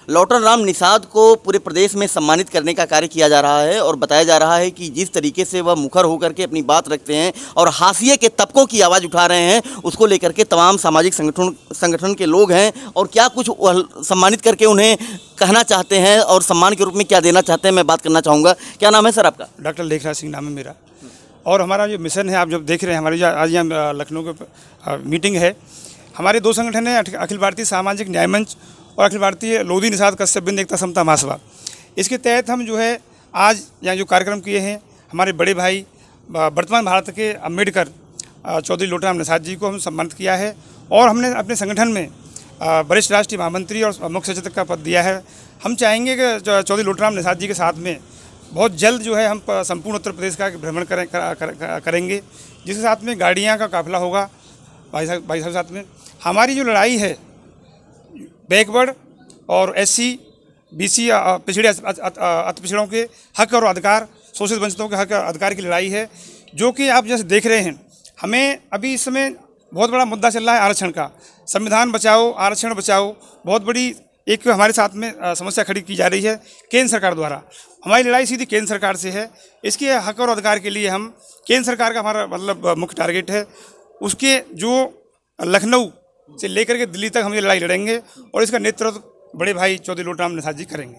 लौटन राम निषाद को पूरे प्रदेश में सम्मानित करने का कार्य किया जा रहा है और बताया जा रहा है कि जिस तरीके से वह मुखर होकर के अपनी बात रखते हैं और हाशिए के तबकों की आवाज़ उठा रहे हैं, उसको लेकर के तमाम सामाजिक संगठन के लोग हैं और क्या कुछ सम्मानित करके उन्हें कहना चाहते हैं और सम्मान के रूप में क्या देना चाहते हैं, मैं बात करना चाहूँगा। क्या नाम है सर आपका? डॉक्टर लेखराज सिंह नाम है मेरा। और हमारा जो मिशन है, आप जब देख रहे हैं हमारी आज यहाँ लखनऊ की मीटिंग है, हमारे दो संगठन हैं, अखिल भारतीय सामाजिक न्याय मंच और अखिल भारतीय लोधी निषाद कश्यप बिंद एकता समता महासभा। इसके तहत हम जो है आज यहाँ जो कार्यक्रम किए हैं, हमारे बड़े भाई वर्तमान भारत के अम्बेडकर चौधरी लोटाराम निषाद जी को हम सम्मानित किया है और हमने अपने संगठन में वरिष्ठ राष्ट्रीय महामंत्री और मुख्य सचेतक का पद दिया है। हम चाहेंगे कि चौधरी लोटाराम निषाद जी के साथ में बहुत जल्द जो है हम संपूर्ण उत्तर प्रदेश का भ्रमण करेंगे, जिसके साथ में गाड़ियाँ का काफिला होगा भाई साहब साथ में। हमारी जो लड़ाई है बैकवर्ड और SC BC पिछड़े अति पिछड़ों के हक और अधिकार, शोषित वंचितों के हक और अधिकार की लड़ाई है, जो कि आप जैसे देख रहे हैं। हमें अभी इस समय बहुत बड़ा मुद्दा चल रहा है आरक्षण का। संविधान बचाओ आरक्षण बचाओ, बहुत बड़ी एक हमारे साथ में समस्या खड़ी की जा रही है केंद्र सरकार द्वारा। हमारी लड़ाई सीधी केंद्र सरकार से है। इसके हक और अधिकार के लिए हम केंद्र सरकार का हमारा मतलब मुख्य टारगेट है, उसके जो लखनऊ से लेकर के दिल्ली तक हम ये लड़ाई लड़ेंगे और इसका नेतृत्व बड़े भाई चौधरी लोटाराम निषाद जी करेंगे।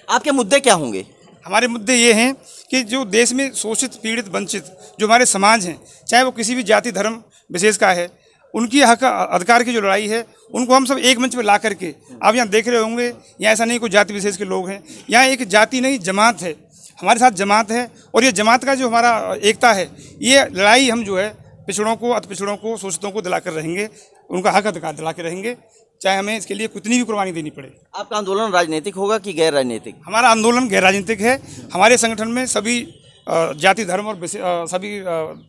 आपके मुद्दे क्या होंगे? हमारे मुद्दे ये हैं कि जो देश में शोषित पीड़ित वंचित जो हमारे समाज हैं, चाहे वो किसी भी जाति धर्म विशेष का है, उनकी हक अधिकार की जो लड़ाई है, उनको हम सब एक मंच पर ला करके, आप यहाँ देख रहे होंगे, यहाँ ऐसा नहीं कोई जाति विशेष के लोग हैं, यहाँ एक जाति नहीं जमात है, हमारे साथ जमात है और ये जमात का जो हमारा एकता है, ये लड़ाई हम जो है पिछड़ों को अति पिछड़ों को शोषितों को दिलाकर रहेंगे, उनका हक अधिकार दिला के रहेंगे, चाहे हमें इसके लिए कितनी भी कुर्बानी देनी पड़े। आपका आंदोलन राजनीतिक होगा कि गैर राजनीतिक? हमारा आंदोलन गैर राजनीतिक है। हमारे संगठन में सभी जाति धर्म और सभी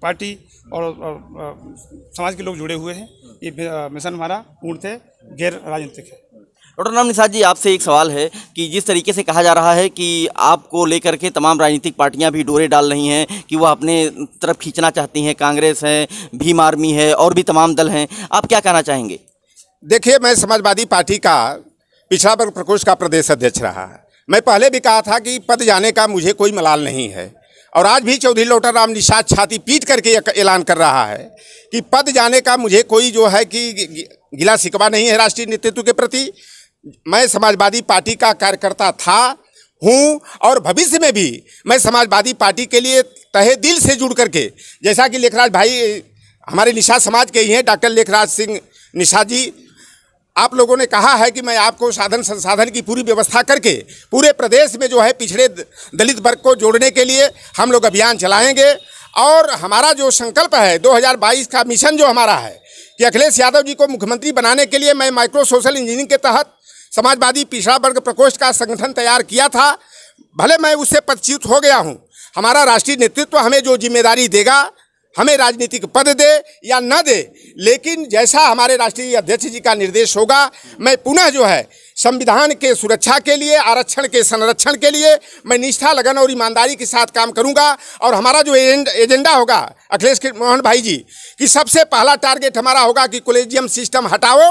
पार्टी और समाज के लोग जुड़े हुए हैं। ये मिशन हमारा पूर्णतः गैर राजनीतिक है। डॉक्टर राम निषाद जी, आपसे एक सवाल है कि जिस तरीके से कहा जा रहा है कि आपको लेकर के तमाम राजनीतिक पार्टियां भी डोरे डाल रही हैं कि वह अपने तरफ खींचना चाहती हैं, कांग्रेस है, भीम आर्मी है और भी तमाम दल हैं, आप क्या कहना चाहेंगे? देखिए, मैं समाजवादी पार्टी का पिछड़ा वर्ग प्रकोष्ठ का प्रदेश अध्यक्ष रहा है। मैं पहले भी कहा था कि पद जाने का मुझे कोई मलाल नहीं है और आज भी चौधरी लोटाराम निषाद छाती पीट करके ऐलान कर रहा है कि पद जाने का मुझे कोई जो है कि गिला शिकवा नहीं है राष्ट्रीय नेतृत्व के प्रति। मैं समाजवादी पार्टी का कार्यकर्ता था, हूँ और भविष्य में भी मैं समाजवादी पार्टी के लिए तहे दिल से जुड़ करके, जैसा कि लेखराज भाई हमारे निषाद समाज के ही हैं, डॉक्टर लेखराज सिंह निषाद जी, आप लोगों ने कहा है कि मैं आपको साधन संसाधन की पूरी व्यवस्था करके पूरे प्रदेश में जो है पिछड़े दलित वर्ग को जोड़ने के लिए हम लोग अभियान चलाएंगे। और हमारा जो संकल्प है 2022 का मिशन जो हमारा है कि अखिलेश यादव जी को मुख्यमंत्री बनाने के लिए मैं माइक्रो सोशल इंजीनियरिंग के तहत समाजवादी पिछड़ा वर्ग प्रकोष्ठ का संगठन तैयार किया था। भले मैं उससे पदच्युत हो गया हूँ, हमारा राष्ट्रीय नेतृत्व हमें जो जिम्मेदारी देगा, हमें राजनीतिक पद दे या न दे, लेकिन जैसा हमारे राष्ट्रीय अध्यक्ष जी का निर्देश होगा, मैं पुनः जो है संविधान के सुरक्षा के लिए, आरक्षण के संरक्षण के लिए मैं निष्ठा, लगन और ईमानदारी के साथ काम करूंगा। और हमारा जो एजेंडा होगा अखिलेश मोहन भाई जी कि सबसे पहला टारगेट हमारा होगा कि कॉलेजियम सिस्टम हटाओ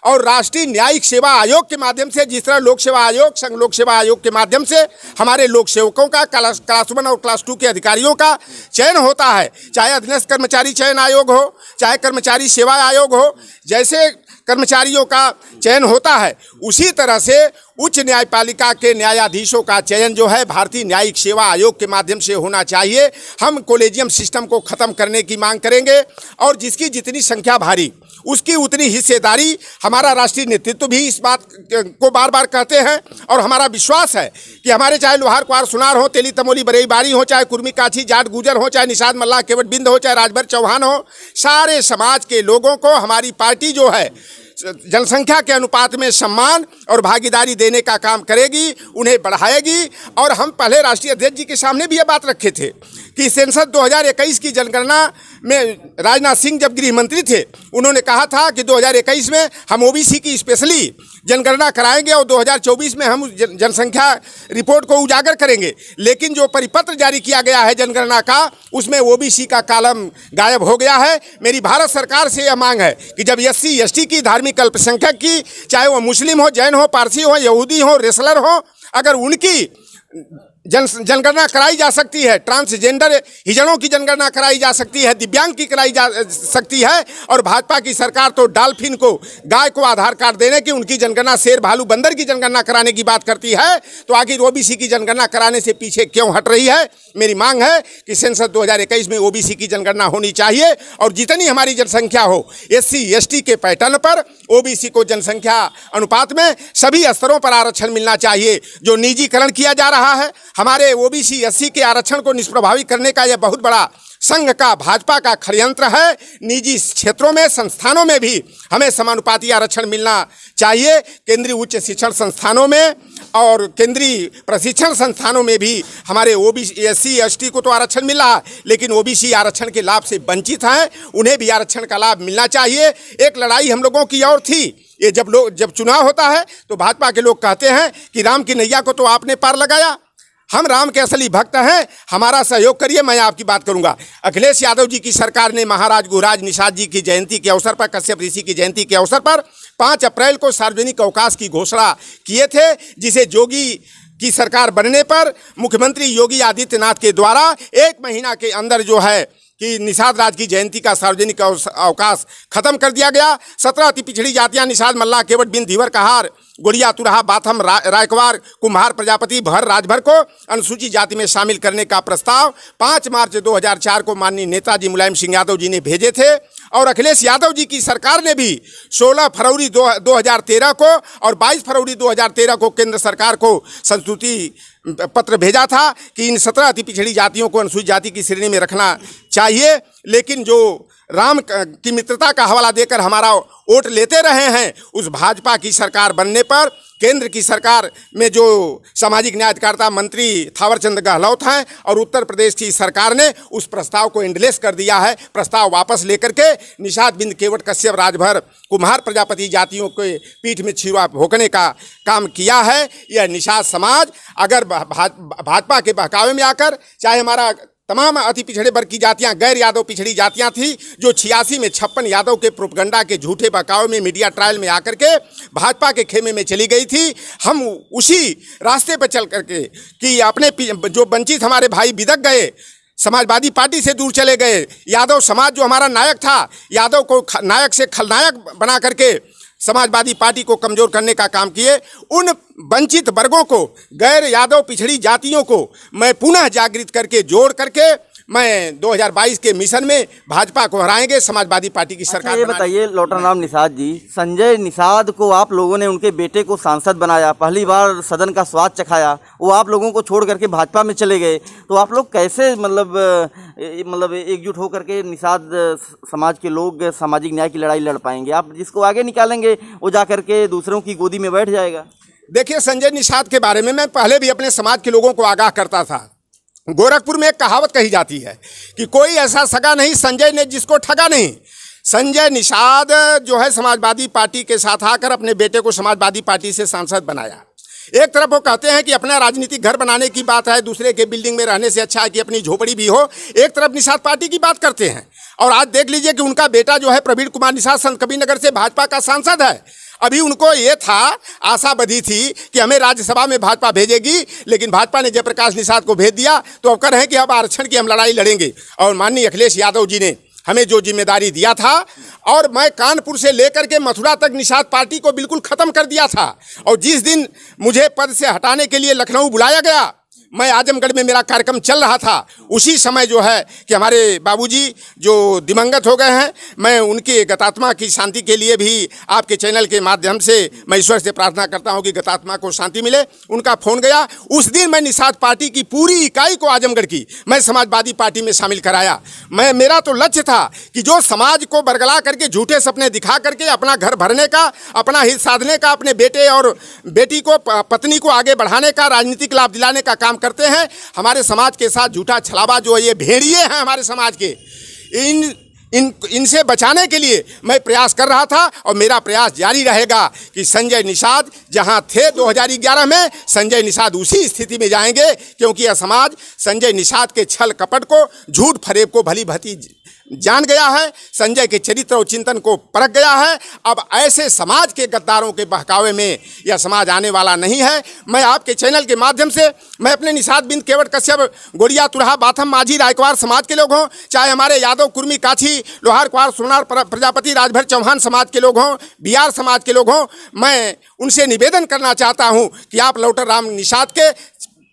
और राष्ट्रीय न्यायिक सेवा आयोग के माध्यम से, जिस तरह लोक सेवा आयोग, संघ लोक सेवा आयोग के माध्यम से हमारे लोक सेवकों का क्लास 1 और क्लास 2 के अधिकारियों का चयन होता है, चाहे अधीनस्थ कर्मचारी चयन आयोग हो, चाहे कर्मचारी सेवा आयोग हो, जैसे कर्मचारियों का चयन होता है, उसी तरह से उच्च न्यायपालिका के न्यायाधीशों का चयन जो है भारतीय न्यायिक सेवा आयोग के माध्यम से होना चाहिए। हम कॉलेजियम सिस्टम को ख़त्म करने की मांग करेंगे और जिसकी जितनी संख्या भारी उसकी उतनी हिस्सेदारी, हमारा राष्ट्रीय नेतृत्व भी इस बात को बार बार कहते हैं और हमारा विश्वास है कि हमारे चाहे लोहार कुआर सुनार हो, तेली तमोली बरेई बारी हो, चाहे कुर्मी काछी जाट गुजर हो, चाहे निषाद मल्लाह केवट बिंद हो, चाहे राजभर चौहान हो, सारे समाज के लोगों को हमारी पार्टी जो है जनसंख्या के अनुपात में सम्मान और भागीदारी देने का काम करेगी, उन्हें बढ़ाएगी। और हम पहले राष्ट्रीय अध्यक्ष जी के सामने भी ये बात रखे थे कि सेंसस 2021 की जनगणना में राजनाथ सिंह जब गृह मंत्री थे, उन्होंने कहा था कि 2021 में हम ओबीसी की स्पेशली जनगणना कराएंगे और 2024 में हम उस जनसंख्या रिपोर्ट को उजागर करेंगे। लेकिन जो परिपत्र जारी किया गया है जनगणना का, उसमें ओबीसी का कॉलम गायब हो गया है। मेरी भारत सरकार से यह मांग है कि जब SC ST की, धार्मिक अल्पसंख्यक की, चाहे वो मुस्लिम हो, जैन हो, पारसी हो, यहूदी हो, रेसलर हो, अगर उनकी जनगणना कराई जा सकती है, ट्रांसजेंडर हिजड़ों की जनगणना कराई जा सकती है, दिव्यांग की कराई जा सकती है, और भाजपा की सरकार तो डॉल्फिन को, गाय को आधार कार्ड देने की, उनकी जनगणना शेर, भालू, बंदर की जनगणना कराने की बात करती है, तो आखिर ओबीसी की जनगणना कराने से पीछे क्यों हट रही है? मेरी मांग है कि सेंसस 2021 में ओबीसी की जनगणना होनी चाहिए और जितनी हमारी जनसंख्या हो SC ST के पैटर्न पर ओबीसी को जनसंख्या अनुपात में सभी स्तरों पर आरक्षण मिलना चाहिए। जो निजीकरण किया जा रहा है, हमारे ओबीसी SC के आरक्षण को निष्प्रभावी करने का यह बहुत बड़ा संघ का, भाजपा का षड्यंत्र है। निजी क्षेत्रों में, संस्थानों में भी हमें समानुपाती आरक्षण मिलना चाहिए। केंद्रीय उच्च शिक्षण संस्थानों में और केंद्रीय प्रशिक्षण संस्थानों में भी हमारे ओबीसी SC ST को तो आरक्षण मिल रहा है, लेकिन ओबीसी आरक्षण के लाभ से वंचित हैं, उन्हें भी आरक्षण का लाभ मिलना चाहिए। एक लड़ाई हम लोगों की और थी, ये जब चुनाव होता है तो भाजपा के लोग कहते हैं कि राम की नैया को तो आपने पार लगाया, हम राम के असली भक्त हैं, हमारा सहयोग करिए। मैं आपकी बात करूंगा, अखिलेश यादव जी की सरकार ने महाराज गुरुराज निषाद जी की जयंती के अवसर पर, कश्यप ऋषि की जयंती के अवसर पर 5 अप्रैल को सार्वजनिक अवकाश की घोषणा किए थे, जिसे योगी की सरकार बनने पर मुख्यमंत्री योगी आदित्यनाथ के द्वारा 1 महीना के अंदर जो है कि निषाद राज की जयंती का सार्वजनिक अवकाश खत्म कर दिया गया। 17 अति पिछड़ी जातियां निषाद, मल्लाह, केवट, बिंद, धीवर, कहार, गुड़िया, तुरहा, बाथम, रायकवार, कुम्हार, प्रजापति, भर, राजभर को अनुसूचित जाति में शामिल करने का प्रस्ताव 5 मार्च 2004 को माननीय नेताजी मुलायम सिंह यादव जी ने भेजे थे, और अखिलेश यादव जी की सरकार ने भी 16 फरवरी 2013 को और 22 फरवरी 2013 को केंद्र सरकार को संस्तुति पत्र भेजा था कि इन 17 अति पिछड़ी जातियों को अनुसूचित जाति की श्रेणी में रखना चाहिए। लेकिन जो राम की मित्रता का हवाला देकर हमारा वोट लेते रहे हैं, उस भाजपा की सरकार बनने पर केंद्र की सरकार में जो सामाजिक न्याय अधिकारिता मंत्री थावरचंद गहलोत हैं और उत्तर प्रदेश की सरकार ने उस प्रस्ताव को एंडलेस कर दिया है। प्रस्ताव वापस लेकर के निषाद, बिंद, केवट, कश्यप, राजभर, कुम्हार, प्रजापति जातियों के पीठ में छिलवा भोंकने का काम किया है। यह निषाद समाज अगर भाजपा के बहकावे में आकर, चाहे हमारा तमाम अति पिछड़े वर्ग की जातियां गैर यादव पिछड़ी जातियां थी जो 86 में 56 यादव के प्रोपगंडा के झूठे बहकावे में मीडिया ट्रायल में आकर के भाजपा के खेमे में चली गई थी, हम उसी रास्ते पर चल करके कि अपने जो वंचित हमारे भाई बिदक गए, समाजवादी पार्टी से दूर चले गए, यादव समाज जो हमारा नायक था, यादव को नायक से खलनायक बना करके समाजवादी पार्टी को कमज़ोर करने का काम किए। उन वंचित वर्गों को, गैर यादव पिछड़ी जातियों को मैं पुनः जागृत करके, जोड़ करके मैं 2022 के मिशन में भाजपा को हराएंगे, समाजवादी पार्टी की सरकार। ये बताइए लौटाराम निषाद जी, संजय निषाद को आप लोगों ने उनके बेटे को सांसद बनाया, पहली बार सदन का स्वाद चखाया, वो आप लोगों को छोड़ करके भाजपा में चले गए, तो आप लोग कैसे मतलब एकजुट होकर के निषाद समाज के लोग सामाजिक न्याय की लड़ाई लड़ पाएंगे? आप जिसको आगे निकालेंगे वो जा करके दूसरों की गोदी में बैठ जाएगा। देखिए, संजय निषाद के बारे में मैं पहले भी अपने समाज के लोगों को आगाह करता था। गोरखपुर में एक कहावत कही जाती है कि कोई ऐसा सगा नहीं संजय ने जिसको ठगा नहीं। संजय निषाद जो है समाजवादी पार्टी के साथ आकर अपने बेटे को समाजवादी पार्टी से सांसद बनाया। एक तरफ वो कहते हैं कि अपना राजनीतिक घर बनाने की बात है, दूसरे के बिल्डिंग में रहने से अच्छा है कि अपनी झोपड़ी भी हो। एक तरफ निषाद पार्टी की बात करते हैं और आज देख लीजिए कि उनका बेटा जो है प्रवीण कुमार निषाद संत कबीरनगर से भाजपा का सांसद है। अभी उनको ये था, आशा बधी थी कि हमें राज्यसभा में भाजपा भेजेगी, लेकिन भाजपा ने जयप्रकाश निषाद को भेज दिया, तो अब कह रहे हैं कि अब आरक्षण की हम लड़ाई लड़ेंगे। और माननीय अखिलेश यादव जी ने हमें जो जिम्मेदारी दिया था, और मैं कानपुर से लेकर के मथुरा तक निषाद पार्टी को बिल्कुल ख़त्म कर दिया था। और जिस दिन मुझे पद से हटाने के लिए लखनऊ बुलाया गया, मैं आजमगढ़ में मेरा कार्यक्रम चल रहा था, उसी समय जो है कि हमारे बाबूजी जो दिवंगत हो गए हैं, मैं उनकी गतात्मा की शांति के लिए भी आपके चैनल के माध्यम से मैं ईश्वर से प्रार्थना करता हूं कि गतात्मा को शांति मिले। उनका फ़ोन गया, उस दिन मैं निषाद पार्टी की पूरी इकाई को आजमगढ़ की मैं समाजवादी पार्टी में शामिल कराया। मेरा तो लक्ष्य था कि जो समाज को बरगला करके झूठे सपने दिखा करके अपना घर भरने का, अपना हित साधने का, अपने बेटे और बेटी को, पत्नी को आगे बढ़ाने का, राजनीतिक लाभ दिलाने का काम करते हैं, हमारे समाज के साथ झूठा छलावा जो ये भेड़िए हैं हमारे समाज के, इनसे बचाने के लिए मैं प्रयास कर रहा था और मेरा प्रयास जारी रहेगा कि संजय निषाद जहां थे 2011 में, संजय निषाद उसी स्थिति में जाएंगे, क्योंकि यह समाज संजय निषाद के छल कपट को, झूठ फरेब को भली भांति जान गया है, संजय के चरित्र और चिंतन को परख गया है। अब ऐसे समाज के गद्दारों के बहकावे में यह समाज आने वाला नहीं है। मैं आपके चैनल के माध्यम से मैं अपने निषाद बिंद केवट कश्यप गोड़िया तुरहा बाथम माझी रायकवार समाज के लोग हों, चाहे हमारे यादव कुर्मी काछी लोहार कुआर सोनार प्रजापति राजभर चौहान समाज के लोग हों, बिहार समाज के लोग हों, मैं उनसे निवेदन करना चाहता हूं कि आप लौटर राम निषाद के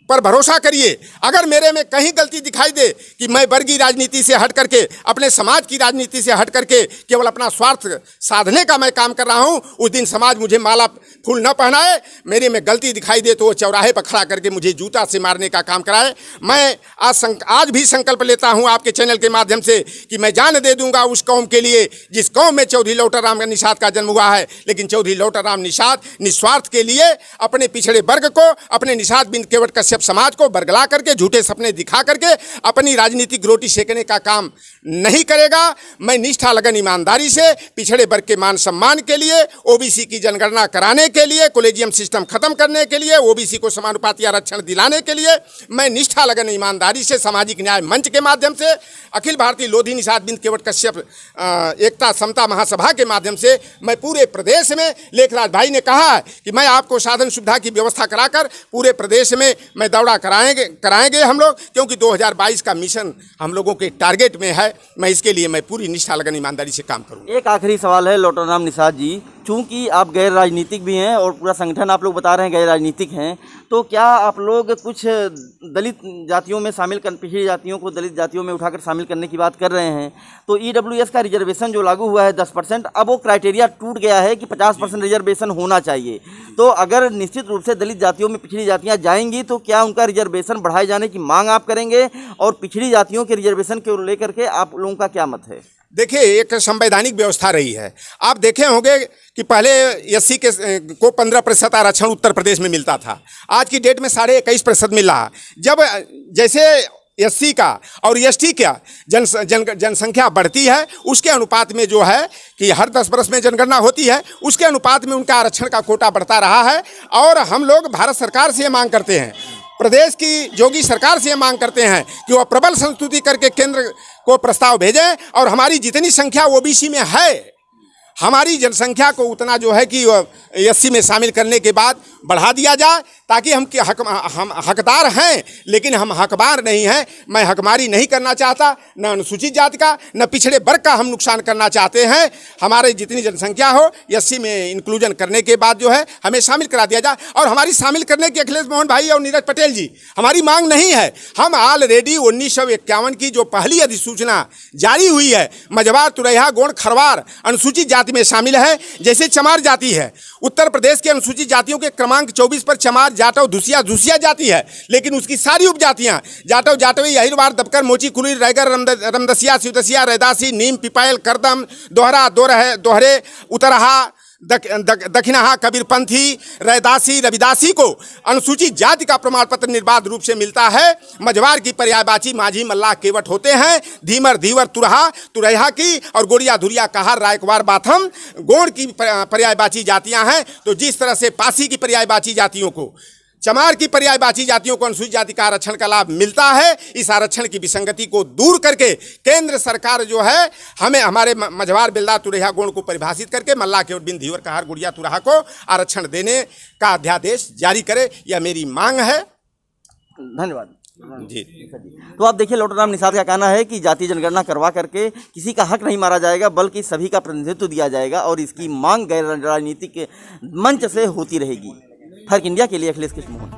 पर भरोसा करिए। अगर मेरे में कहीं गलती दिखाई दे कि मैं वर्गीय राजनीति से हट करके, अपने समाज की राजनीति से हट करके केवल अपना स्वार्थ साधने का मैं काम कर रहा हूं, उस दिन समाज मुझे माला फूल न पहनाए। मेरे में गलती दिखाई दे तो वो चौराहे पर खड़ा करके मुझे जूता से मारने का काम कराए। मैं आज भी संकल्प लेता हूं आपके चैनल के माध्यम से कि मैं जान दे दूंगा उस कौम के लिए जिस कौम में चौधरी लौटर राम निषाद का जन्म हुआ है। लेकिन चौधरी लौटर राम निषाद निस्वार्थ के लिए अपने पिछड़े वर्ग को, अपने निषाद बिंद केवट कश्यप समाज को बरगला करके, झूठे सपने दिखा करके अपनी राजनीतिक रोटी सेकने का काम नहीं करेगा। मैं निष्ठा लगन ईमानदारी से पिछड़े वर्ग के मान सम्मान के लिए, ओबीसी की जनगणना कराने के लिए, कॉलेजियम सिस्टम खत्म करने के लिए, ओबीसी को समानुपाती आरक्षण दिलाने के लिए मैं निष्ठा लगन ईमानदारी से सामाजिक न्याय मंच के माध्यम से, अखिल भारतीय लोधी निषाद बिंद केवट कश्यप एकता समता महासभा के माध्यम से मैं पूरे प्रदेश में, लेखराज भाई ने कहा है कि मैं आपको साधन सुविधा की व्यवस्था कराकर पूरे प्रदेश में मैं दौड़ा कराएंगे हम लोग, क्योंकि 2022 का मिशन हम लोगों के टारगेट में है। मैं इसके लिए मैं पूरी निष्ठा लगन ईमानदारी से काम करूँगा। एक आखिरी सवाल है लौटर राम निषाद जी, चूंकि आप गैर राजनीतिक भी हैं और पूरा संगठन आप लोग बता रहे हैं गैर राजनीतिक हैं, तो क्या आप लोग कुछ दलित जातियों में शामिल कर, पिछड़ी जातियों को दलित जातियों में उठाकर शामिल करने की बात कर रहे हैं? तो EWS का रिजर्वेशन जो लागू हुआ है 10%, अब वो क्राइटेरिया टूट गया है कि 50% रिजर्वेशन होना चाहिए। तो अगर निश्चित रूप से दलित जातियों में पिछड़ी जातियाँ जाएंगी तो क्या उनका रिजर्वेशन बढ़ाए जाने की मांग आप करेंगे, और पिछड़ी जातियों के रिजर्वेशन को लेकर के आप लोगों का क्या मत है? देखिए, एक संवैधानिक व्यवस्था रही है। आप देखे होंगे कि पहले SC को 15% आरक्षण उत्तर प्रदेश में मिलता था, आज की डेट में 21.5% मिल रहा। जब जैसे SC का और ST का जनसंख्या बढ़ती है, उसके अनुपात में जो है कि हर 10 वर्ष में जनगणना होती है, उसके अनुपात में उनका आरक्षण का कोटा बढ़ता रहा है। और हम लोग भारत सरकार से ये मांग करते हैं, प्रदेश की योगी सरकार से ये मांग करते हैं कि वह प्रबल संस्तुति करके केंद्र को प्रस्ताव भेजें और हमारी जितनी संख्या OBC में है, हमारी जनसंख्या को उतना जो है कि SC में शामिल करने के बाद बढ़ा दिया जाए, ताकि हम हकदार हैं लेकिन हम हकबार नहीं हैं। मैं हकमारी नहीं करना चाहता, न अनुसूचित जाति का न पिछड़े वर्ग का हम नुकसान करना चाहते हैं। हमारे जितनी जनसंख्या हो SC में इंक्लूजन करने के बाद जो है हमें शामिल करा दिया जाए। और हमारी शामिल करने की अखिलेश मोहन भाई और नीरज पटेल जी हमारी मांग नहीं है। हम ऑलरेडी 1951 की जो पहली अधिसूचना जारी हुई है, मझवार तुरैया गोंड खरवार अनुसूचित जाति में शामिल है। जैसे चमार जाति है, उत्तर प्रदेश के अनुसूचित जातियों के क्रमांक 24 पर चमार, जाटव, धुसिया जाति है, लेकिन उसकी सारी उपजातियां जाटव, जाटवी, अहिरवार, दबकर, मोची, कुली, रायगर, रमदसिया, शिवदसिया, रैदासी, नीम, पिपायल, करदम, दोहरा, दोहरे, उतरहा, दक्षिणहा, कबीरपंथी, रैदासी, रविदासी को अनुसूचित जाति का प्रमाण पत्र निर्बाध रूप से मिलता है। मझवार की पर्यायवाची माझी, मल्लाह, केवट होते हैं। धीमर, धीवर, तुरैया की और गोड़िया, धुरिया, कहार, रायकवार, बाथम गोंड की पर्यायवाची जातियां हैं। तो जिस तरह से पासी की पर्यायवाची जातियों को, चमार की पर्यायवाची जातियों को अनुसूचित जाति का आरक्षण का लाभ मिलता है, इस आरक्षण की विसंगति को दूर करके केंद्र सरकार जो है हमें हमारे मझवार, बेलदार, तुरैया गोंड को परिभाषित करके मल्लाह, केवट, बिंद, धीवर, कहार, गुड़िया, तुरहा को आरक्षण देने का अध्यादेश जारी करे, यह मेरी मांग है। धन्यवाद जी। तो आप देखिए, लौटर राम निषाद का कहना है कि जातीय जनगणना करवा करके किसी का हक नहीं मारा जाएगा, बल्कि सभी का प्रतिनिधित्व दिया जाएगा और इसकी मांग गैर राजनीतिक मंच से होती रहेगी। फर्क इंडिया के लिए अखिलेश कृष्ण मोहन।